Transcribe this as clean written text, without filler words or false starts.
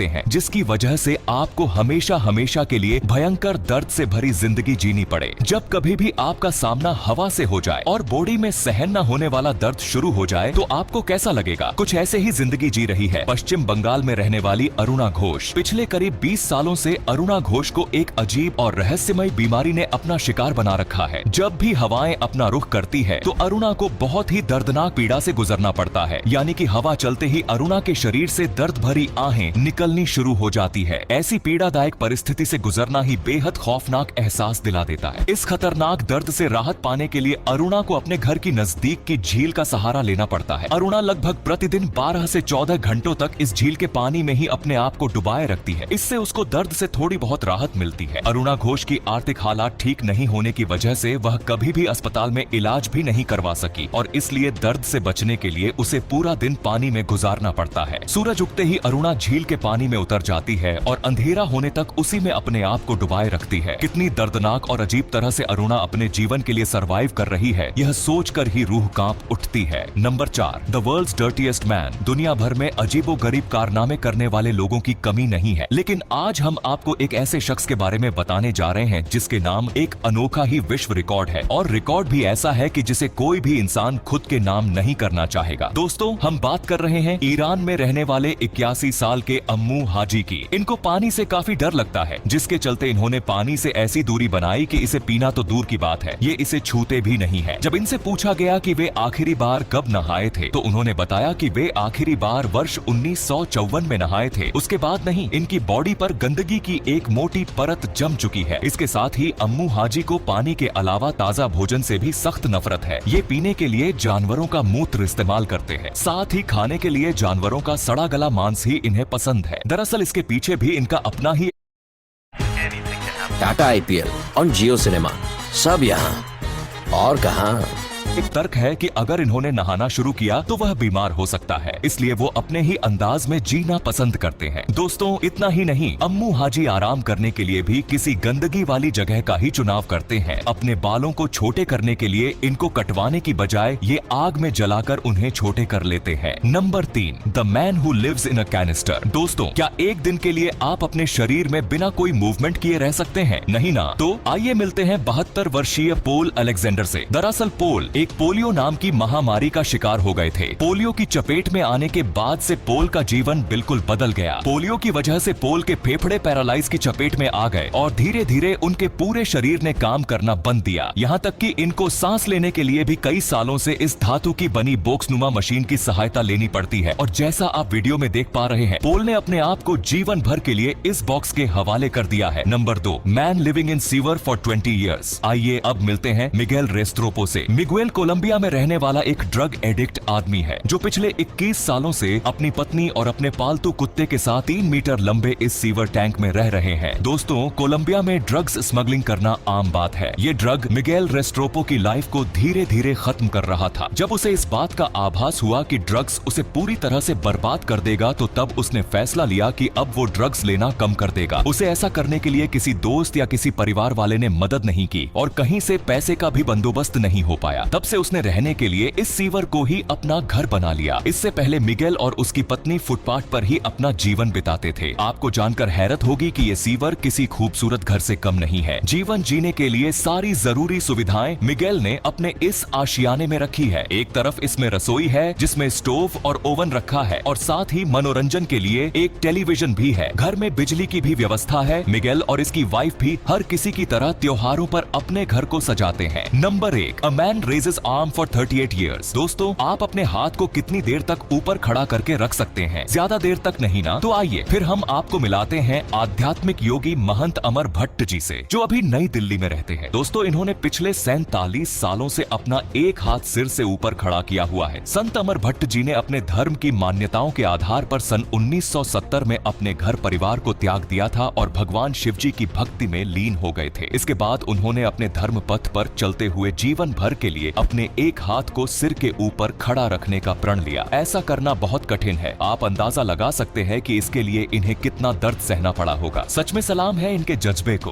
हैं, जिसकी वजह से आपको हमेशा हमेशा के लिए भयंकर दर्द से भरी जिंदगी जीनी पड़े। जब कभी भी आपका सामना हवा से हो जाए और बॉडी में सहन न होने वाला दर्द शुरू हो जाए तो आपको कैसा लगेगा? कुछ ऐसे ही जिंदगी जी रही है पश्चिम बंगाल में रहने वाली अरुणा घोष। पिछले करीब 20 सालों से अरुणा घोष को एक अजीब और रहस्यमय बीमारी ने अपना शिकार बना रखा है। जब भी हवाएं अपना रुख करती है तो अरुणा को बहुत ही दर्दनाक पीड़ा से गुजरना पड़ता है, यानी कि हवा चलते ही अरुणा के शरीर से दर्द भरी आहें निकलनी शुरू हो जाती है। ऐसी पीड़ादायक परिस्थिति से गुजरना ही बेहद खौफनाक एहसास दिला देता है। इस खतरनाक दर्द से राहत पाने के लिए अरुणा को अपने घर की नजदीक की झील का सहारा लेना पड़ता है। अरुणा लगभग प्रतिदिन 12 से 14 घंटों तक इस झील के पानी में ही अपने आप को डुबाए रखती है। इससे उसको दर्द से थोड़ी बहुत राहत मिलती है। अरुणा घोष की आर्थिक हालात ठीक नहीं होने की वजह से वह कभी भी अस्पताल में इलाज भी नहीं करवा सकी और इसलिए दर्द से बचने के लिए उसे पूरा दिन पानी में गुजारना पड़ता है। सूरज उगते ही अरुणा झील के पानी में उतर जाती है और अंधेरा होने तक उसी में अपने आप को डुबाए रखती है। कितनी दर्दनाक और अजीब तरह से अरुणा अपने जीवन के लिए सरवाइव कर रही है, यह सोचकर ही रूह कांप उठती है। Number 4, the world's dirtiest man. दुनिया भर में अजीबोगरीब कारनामे करने वाले लोगों की कमी नहीं है, लेकिन आज हम आपको एक ऐसे शख्स के बारे में बताने जा रहे हैं जिसके नाम एक अनोखा ही विश्व रिकॉर्ड है और रिकॉर्ड भी ऐसा है कि जिसे कोई भी इंसान खुद के नाम नहीं करना चाहेगा। दोस्तों, हम बात कर रहे हैं ईरान में रहने वाले 81 साल के अम्मू हाजी की। इनको पानी से काफी डर लगता है, जिसके चलते इन्होंने पानी से ऐसी दूरी बनाई कि इसे पीना तो दूर की बात है, ये इसे छूते भी नहीं है। जब इनसे पूछा गया कि वे आखिरी बार कब नहाए थे तो उन्होंने बताया कि वे आखिरी बार वर्ष 1954 में नहाए थे। उसके बाद नहीं। इनकी बॉडी पर गंदगी की एक मोटी परत जम चुकी है। इसके साथ ही अम्मू हाजी को पानी के अलावा ताजा भोजन से भी सख्त नफरत है। ये पीने के लिए जानवरों का मूत्र इस्तेमाल करते हैं, साथ ही खाने के लिए जानवरों का सड़ा गला मांस ही इन्हें पसंद है। दरअसल इसके पीछे भी इनका अपना ही टाटा आईपीएल और जियो सिनेमा सब यहाँ और कहाँ। एक तर्क है कि अगर इन्होंने नहाना शुरू किया तो वह बीमार हो सकता है, इसलिए वो अपने ही अंदाज में जीना पसंद करते हैं। दोस्तों, इतना ही नहीं, अम्मू हाजी आराम करने के लिए भी किसी गंदगी वाली जगह का ही चुनाव करते हैं। अपने बालों को छोटे करने के लिए इनको कटवाने की बजाय ये आग में जलाकर उन्हें छोटे कर लेते हैं। Number 3, the man who lives in a canister. दोस्तों, क्या एक दिन के लिए आप अपने शरीर में बिना कोई मूवमेंट किए रह सकते हैं? नहीं ना। तो आइए मिलते हैं 72 वर्षीय पोल अलेक्जेंडर से। दरअसल पोल एक पोलियो नाम की महामारी का शिकार हो गए थे। पोलियो की चपेट में आने के बाद से पोल का जीवन बिल्कुल बदल गया। पोलियो की वजह से पोल के फेफड़े पैरालाइज की चपेट में आ गए और धीरे धीरे उनके पूरे शरीर ने काम करना बंद दिया। यहाँ तक कि इनको सांस लेने के लिए भी कई सालों से इस धातु की बनी बॉक्सनुमा मशीन की सहायता लेनी पड़ती है। और जैसा आप वीडियो में देख पा रहे हैं, पोल ने अपने आप को जीवन भर के लिए इस बॉक्स के हवाले कर दिया है। Number 2, man living in sewer for 20 years. आइए अब मिलते हैं मिगेल रेस्ट्रोपो से। मिगुएल कोलंबिया में रहने वाला एक ड्रग एडिक्ट आदमी है जो पिछले 21 सालों से अपनी पत्नी और अपने पालतू कुत्ते के साथ 3 मीटर लंबे इस सीवर टैंक में रह रहे हैं। दोस्तों, कोलंबिया में ड्रग्स स्मगलिंग करना आम बात है। ये ड्रग मिगेल रेस्ट्रोपो की लाइफ को धीरे धीरे खत्म कर रहा था। जब उसे इस बात का आभास हुआ कि ड्रग्स उसे पूरी तरह से बर्बाद कर देगा तो तब उसने फैसला लिया कि अब वो ड्रग्स लेना कम कर देगा। उसे ऐसा करने के लिए किसी दोस्त या किसी परिवार वाले ने मदद नहीं की और कहीं से पैसे का भी बंदोबस्त नहीं हो पाया। तब से उसने रहने के लिए इस सीवर को ही अपना घर बना लिया। इससे पहले मिगेल और उसकी पत्नी फुटपाथ पर ही अपना जीवन बिताते थे। आपको जानकर हैरत होगी कि ये सीवर किसी खूबसूरत घर से कम नहीं है। जीवन जीने के लिए सारी जरूरी सुविधाएं मिगेल ने अपने इस आशियाने में रखी है। एक तरफ इसमें रसोई है जिसमें स्टोव और ओवन रखा है और साथ ही मनोरंजन के लिए एक टेलीविजन भी है। घर में बिजली की भी व्यवस्था है। मिगेल और इसकी वाइफ भी हर किसी की तरह त्योहारों पर अपने घर को सजाते हैं। Number 1, a man raises arm for 38 years. दोस्तों, आप अपने हाथ को कितनी देर तक ऊपर खड़ा करके रख सकते हैं? ज्यादा देर तक नहीं ना। तो आइए फिर हम आपको मिलाते हैं आध्यात्मिक योगी महंत अमर भट्ट जी से, जो अभी नई दिल्ली में रहते हैं। दोस्तों, इन्होंने पिछले 47 सालों से अपना एक हाथ सिर से ऊपर खड़ा किया हुआ है। संत अमर भट्ट जी ने अपने धर्म की मान्यताओं के आधार पर सन 1970 में अपने घर परिवार को त्याग दिया था और भगवान शिव जी की भक्ति में लीन हो गए थे। इसके बाद उन्होंने अपने धर्म पथ पर चलते हुए जीवन भर के लिए अपने एक हाथ को सिर के ऊपर खड़ा रखने का प्रण लिया। ऐसा करना बहुत कठिन है। आप अंदाजा लगा सकते हैं कि इसके लिए इन्हें कितना दर्द सहना पड़ा होगा। सच में सलाम है इनके जज्बे को।